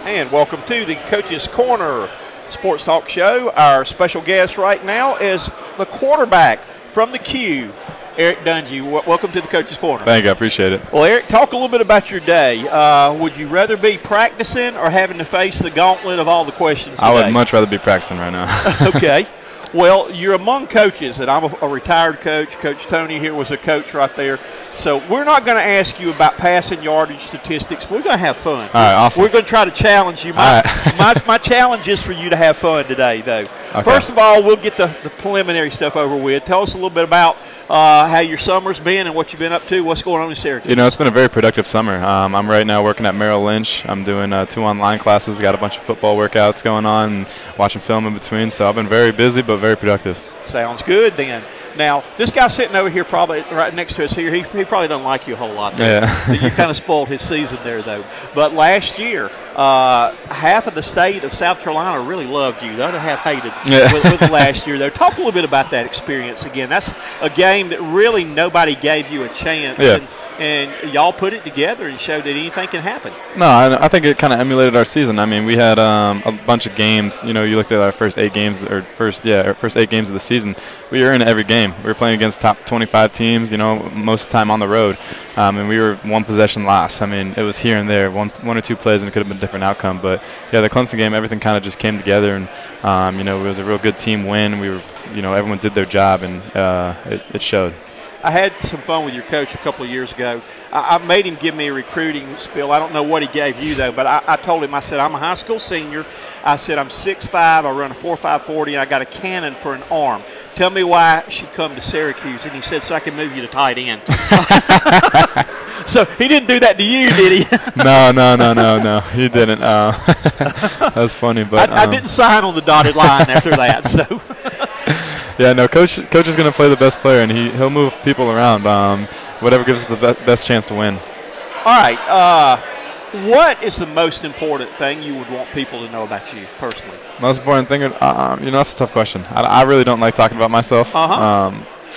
And welcome to the Coach's Corner Sports Talk Show. Our special guest right now is the quarterback from the Q, Eric Dungey. Welcome to the Coach's Corner. Thank you. I appreciate it. Well, Eric, talk a little bit about your day. Would you rather be practicing or having to face the gauntlet of all the questions today? I would much rather be practicing right now. Okay. Well, you're among coaches, and I'm a retired coach. Coach Tony here was a coach right there. So we're not going to ask you about passing yardage statistics. We're going to have fun. All right, awesome. We're going to try to challenge you. My challenge is for you to have fun today, though. Okay. First of all, we'll get the preliminary stuff over with. Tell us a little bit about how your summer's been and what you've been up to. What's going on in Syracuse? You know, it's been a very productive summer. I'm right now working at Merrill Lynch. I'm doing 2 online classes. Got a bunch of football workouts going on and watching film in between. So I've been very busy but very productive. Sounds good then. Now, this guy sitting over here probably right next to us here, he probably doesn't like you a whole lot. Yeah. You kind of spoiled his season there, though. But last year, half of the state of South Carolina really loved you. The other half hated with last year, though. Talk a little bit about that experience again. That's a game that really nobody gave you a chance. Yeah. And y'all put it together and showed that anything can happen. No, I think it kind of emulated our season. I mean, we had a bunch of games. You know, you looked at our first 8 games, our first 8 games of the season. We were in every game. We were playing against top 25 teams. You know, most of the time on the road, and we were 1 possession loss. I mean, it was here and there, one or two plays, and it could have been a different outcome. But yeah, the Clemson game, everything kind of just came together, and you know, it was a real good team win. We were, you know, everyone did their job, and it showed. I had some fun with your coach a couple of years ago. I made him give me a recruiting spiel. I don't know what he gave you, though, but I told him, I said, I'm a high school senior. I said, I'm 6'5", I run a 4.5 40, and I got a cannon for an arm. Tell me why I should come to Syracuse. And he said, so I can move you to tight end. So he didn't do that to you, did he? No, he didn't. That's funny. But I didn't sign on the dotted line after that, so. Yeah, no, coach is going to play the best player, and he'll move people around. Whatever gives us the best chance to win. All right. What is the most important thing you would want people to know about you personally? Most important thing, you know, that's a tough question. I really don't like talking about myself.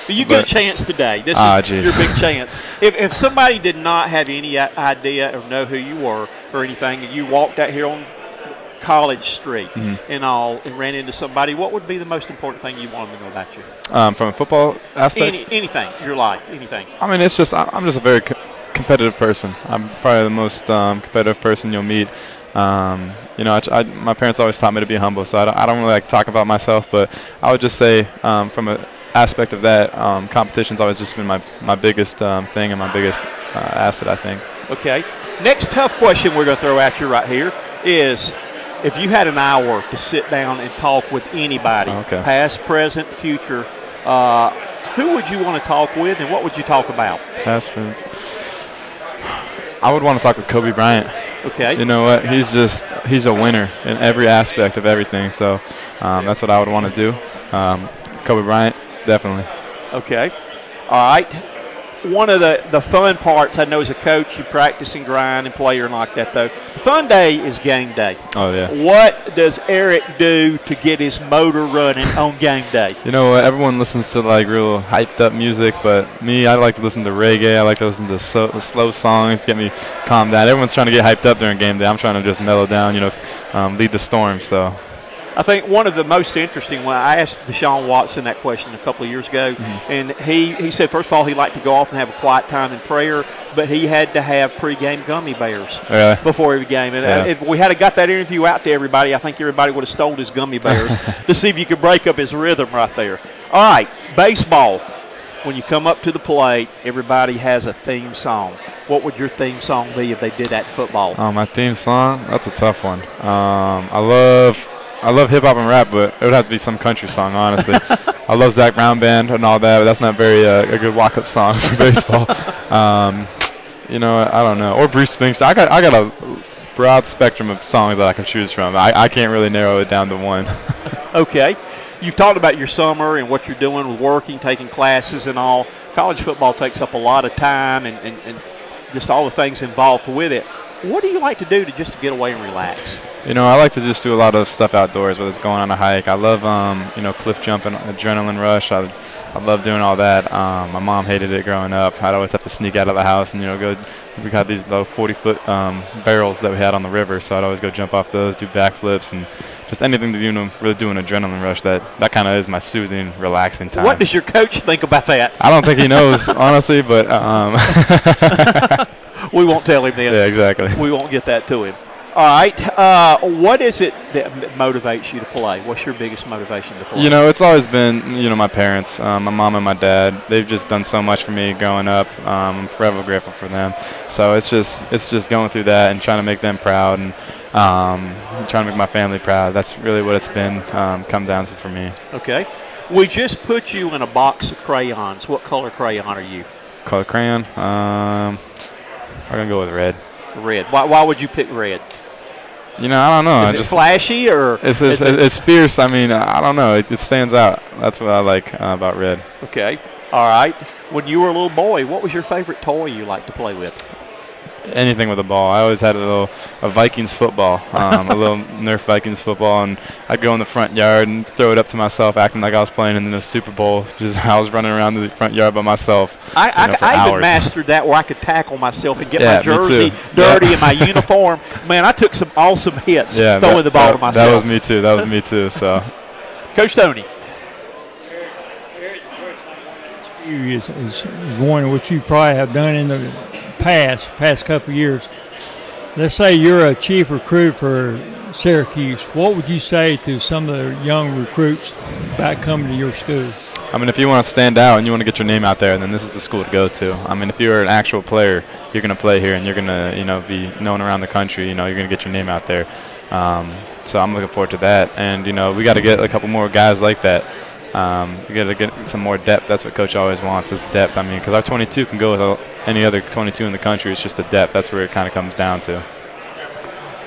You get a chance today. This is your big chance. If somebody did not have any idea or know who you were or anything, and you walked out here on College Street and ran into somebody, what would be the most important thing you want them to know about you? From a football aspect? Anything, your life, anything. I mean, it's just I'm just a very competitive person. I'm probably the most competitive person you'll meet. You know, my parents always taught me to be humble, so I don't really like to talk about myself, but I would just say from an aspect of that, competition's always just been my biggest thing and my biggest asset, I think. Okay. Next tough question we're going to throw at you right here is, if you had an hour to sit down and talk with anybody, past, present, future, who would you want to talk with, and what would you talk about? Past, present. I would want to talk with Kobe Bryant. Okay. You know what? He's a winner in every aspect of everything. So that's what I would want to do. Kobe Bryant, definitely. Okay. All right. One of the fun parts, I know as a coach, you practice and grind and play and like that, though. The fun day is game day. Oh, yeah. What does Eric do to get his motor running on game day? You know what? Everyone listens to, like, real hyped-up music, but me, I like to listen to reggae. I like to listen to slow songs to get me calmed down. Everyone's trying to get hyped up during game day. I'm trying to just mellow down, you know, lead the storm, so. I think one of the most interesting, when I asked Deshaun Watson that question a couple of years ago, and he said, first of all, he liked to go off and have a quiet time in prayer, but he had to have pregame gummy bears before every game. And if we had got that interview out to everybody, I think everybody would have stole his gummy bears to see if you could break up his rhythm right there. All right, baseball. When you come up to the plate, everybody has a theme song. What would your theme song be if they did that in football? My theme song? That's a tough one. I love hip-hop and rap, but it would have to be some country song, honestly. I love Zach Brown Band and all that, but that's not very a good walk-up song for baseball. You know, I don't know. Or Bruce Springsteen. I got a broad spectrum of songs that I can choose from. I can't really narrow it down to one. Okay. You've talked about your summer and what you're doing with working, taking classes and all. College football takes up a lot of time and just all the things involved with it. What do you like to do to just get away and relax? You know, I like to just do a lot of stuff outdoors, whether it's going on a hike. I love, you know, cliff jumping, adrenaline rush. I love doing all that. My mom hated it growing up. I'd always have to sneak out of the house and, you know, go. We got these low 40-foot barrels that we had on the river, so I'd always go jump off those, do backflips, and just anything to, you know, really do an adrenaline rush. That kind of is my soothing, relaxing time. What does your coach think about that? I don't think he knows, honestly, but we won't tell him then. Yeah, exactly. We won't get that to him. All right. What is it that motivates you to play? What's your biggest motivation to play? You know, it's always been, you know, my parents, my mom and my dad. They've just done so much for me growing up. I'm forever grateful for them. So it's just going through that and trying to make them proud and trying to make my family proud. That's really what it's been come down to for me. Okay. We just put you in a box of crayons. What color crayon are you? Color crayon? I'm going to go with red. Red. Why would you pick red? You know, I don't know. Is it flashy or? It's fierce. I mean, I don't know. It stands out. That's what I like about red. Okay. All right. When you were a little boy, what was your favorite toy you liked to play with? Anything with a ball. I always had a Vikings football, a little Nerf Vikings football, and I'd go in the front yard and throw it up to myself, acting like I was playing in the Super Bowl. Just I was running around the front yard by myself. I even mastered that where I could tackle myself and get my jersey dirty and my uniform. Man, I took some awesome hits throwing the ball to myself. That was me too. That was me too. So, Coach Tony. Is one of what you probably have done in the past couple of years. Let's say you're a chief recruit for Syracuse. What would you say to some of the young recruits about coming to your school? I mean, if you want to stand out and you want to get your name out there, then this is the school to go to. I mean, if you're an actual player, you're going to play here and you're going to, you know, be known around the country. You know, you're going to get your name out there. So I'm looking forward to that. And, you know, we got to get a couple more guys like that. We got to get some more depth. That's what Coach always wants is depth. I mean, because our 22 can go with any other 22 in the country. It's just the depth. That's where it kind of comes down to.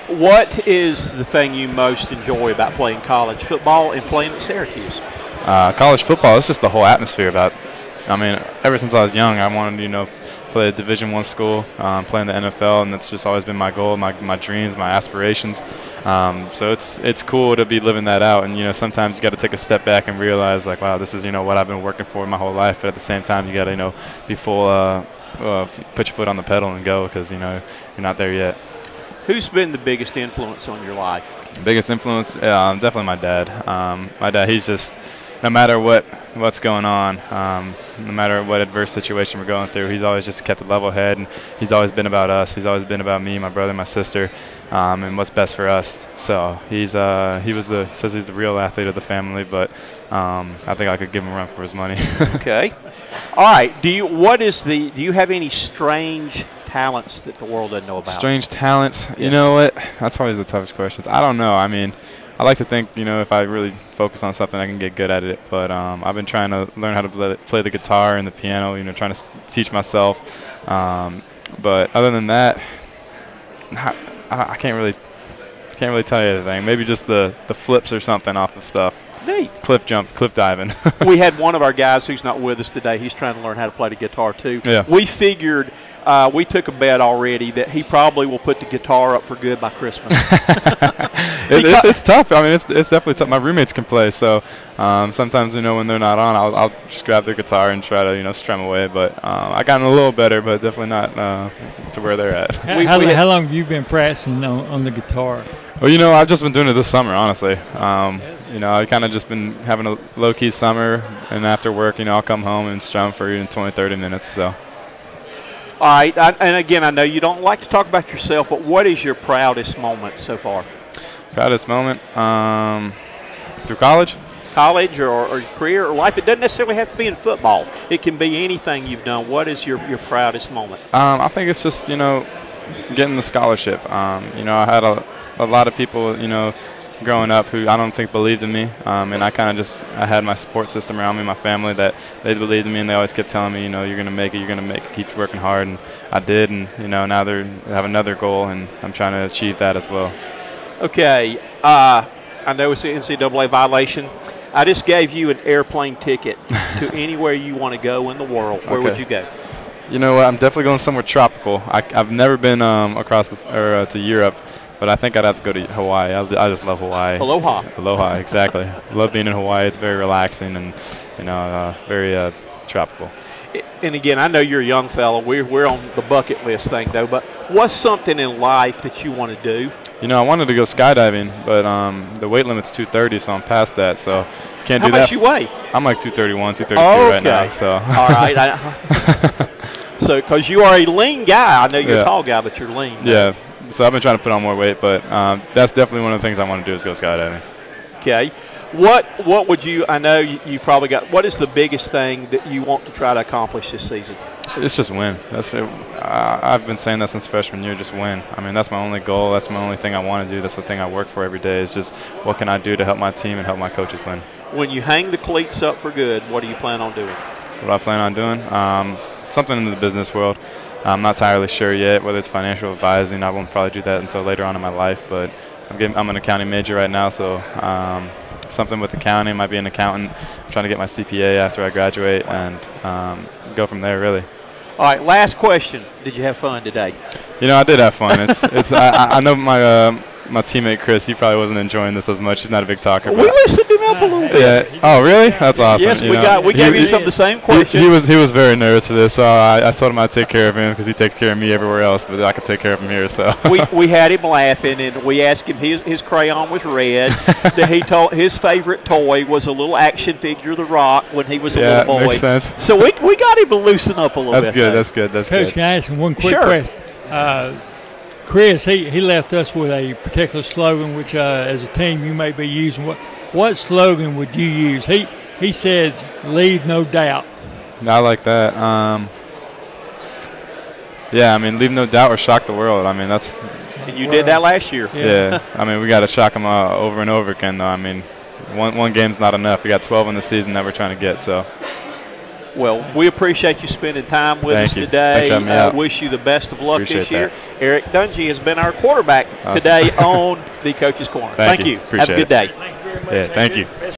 What is the thing you most enjoy about playing college football and playing at Syracuse? College football, it's just the whole atmosphere about. I mean, ever since I was young, I wanted to, you know, play at Division I school, play in the NFL, and that's just always been my goal, my dreams, my aspirations. So it's cool to be living that out, and you know, sometimes you got to take a step back and realize, like, wow, this is, you know, what I've been working for my whole life. But at the same time, you got to, you know, be full, put your foot on the pedal and go, because you know you're not there yet. Who's been the biggest influence on your life? The biggest influence, definitely my dad. My dad, he's just, no matter what's going on, no matter what adverse situation we're going through, he's always just kept a level head, and he's always been about us. He's always been about me, my brother, my sister, and what's best for us. So he says he's the real athlete of the family, but I think I could give him a run for his money. Okay. All right. Do you have any strange talents that the world doesn't know about? Strange talents? Yes. You know what? That's always the toughest questions. I don't know. I mean, I like to think, you know, if I really focus on something, I can get good at it. But I've been trying to learn how to play the guitar and the piano, you know, trying to teach myself. But other than that, I can't really tell you anything. Maybe just the flips or something off of stuff. Neat. Cliff diving. We had one of our guys who's not with us today. He's trying to learn how to play the guitar too. Yeah. We figured we took a bet already that he probably will put the guitar up for good by Christmas. It's tough. I mean, it's definitely tough. My roommates can play, so sometimes, you know, when they're not on, I'll just grab their guitar and try to, you know, strum away. But I gotten a little better, but definitely not to where they're at. How long have you been practicing on the guitar? Well, you know, I've just been doing it this summer, honestly. You know, I kind of just been having a low-key summer, and after work, you know, I'll come home and strum for even 20, 30 minutes. So. All right, and again, I know you don't like to talk about yourself, but what is your proudest moment so far? Proudest moment through college? College or your career or life. It doesn't necessarily have to be in football. It can be anything you've done. What is your proudest moment? I think it's just, you know, getting the scholarship. You know, I had a lot of people, you know, growing up who I don't think believed in me, and I had my support system around me, my family, that they believed in me, and they always kept telling me, you know, you're going to make it, keep working hard, and I did, and, you know, now they have another goal, and I'm trying to achieve that as well. Okay, I know it's an NCAA violation. I just gave you an airplane ticket to anywhere you want to go in the world. Where would you go? You know what, I'm definitely going somewhere tropical. I've never been across to Europe. but I think I'd have to go to Hawaii. I just love Hawaii. Aloha. Aloha, exactly. Love being in Hawaii. It's very relaxing and, very tropical. And again, I know you're a young fellow. We're on the bucket list thing, though. But what's something in life that you want to do? I wanted to go skydiving, but the weight limit's 230, so I'm past that. So can't do that. How much you weigh? I'm like 231, 232 okay. right now. So. All right. So, because you are a lean guy. I know you're a tall guy, but you're lean. Yeah. So I've been trying to put on more weight, but that's definitely one of the things I want to do is go skydiving. Okay. What would you – I know you probably got – what is the biggest thing that you want to try to accomplish this season? It's just win. That's it. I've been saying that since freshman year, just win. I mean, that's my only goal. That's my only thing I want to do. That's the thing I work for every day is just what can I do to help my team and help my coaches win. When you hang the cleats up for good, what do you plan on doing? What do I plan on doing? Something in the business world. I'm not entirely sure yet whether it's financial advising. I won't probably do that until later on in my life, but I'm an accounting major right now, so something with accounting. Might be an accountant. I'm trying to get my CPA after I graduate and go from there, really. All right, last question. Did you have fun today? I did have fun. I know my teammate Chris, he probably wasn't enjoying this as much. He's not a big talker. We listened him up a little bit. Yeah. Oh, really? That's awesome. Yes, we gave you some of the same questions. He was very nervous for this, so I told him I'd take care of him because he takes care of me everywhere else, but I could take care of him here. So we had him laughing, and we asked him his crayon was red. That he told his favorite toy was a little action figure, The Rock, when he was a little boy. Makes sense. So we got him to loosen up a little bit. That's good. Coach, can I ask him one quick question? Chris, he left us with a particular slogan, which as a team you may be using. What slogan would you use? He said, "Leave no doubt." I like that. Leave no doubt or shock the world. I mean, that's. And you did that last year. Yeah. I mean, we got to shock them over and over again, though. I mean, one game's not enough. We got 12 in the season that we're trying to get. So. Well, we appreciate you spending time with us today. Wish you the best of luck this year. Eric Dungey has been our quarterback today on the Coach's Corner. Thank you. Have a good day. Thank you very much. Thank you.